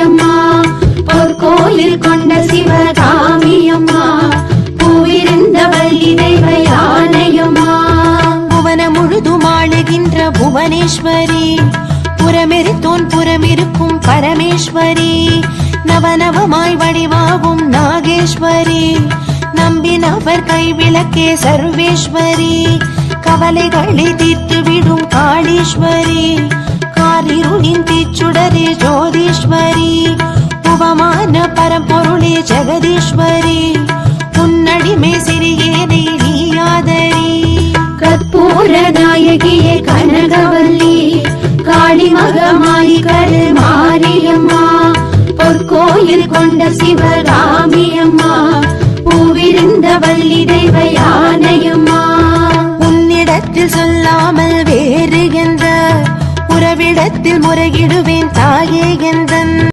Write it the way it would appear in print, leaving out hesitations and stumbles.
அம்மா, பொற்கோயில் கொண்ட சிவகாமி அம்மா, பூவிருந்த வள்ளி தெய்வ யானையம்மா. புவன முழுதும் ஆளுகின்ற புவனேஸ்வரி, புறமெரித்தோன் புறமிருக்கும் பரமேஸ்வரி, நவநவமாய் வடிவாகும் நாகேஸ்வரி, நம்பினவர் கைவிளக்கே சர்வேஸ்வரி, கவலைகளை தீர்த்துவிடும் காளீஸ்வரி, காரிருளின் தீச்சுடரே ஜோதீஸ்வரி, உபமான பரம்பொருளே ஜெகதீஸ்வரி, உன்னடிமை சிறியேனை நீயாதரி. கற்பூர நாயகியே கனகவல்லி, காளி மகமாயி கருமாரியம்மா, பொற்கோயில் கொண்ட சிவகாமி அம்மா, பூவிருந்த வள்ளி தெய்வ யானையம்மா. உன்னிடத்தில் சொல்லாமல் வேறு என்ற உறவிடத்தில் முறையிடுவேன் தாயே எந்தன்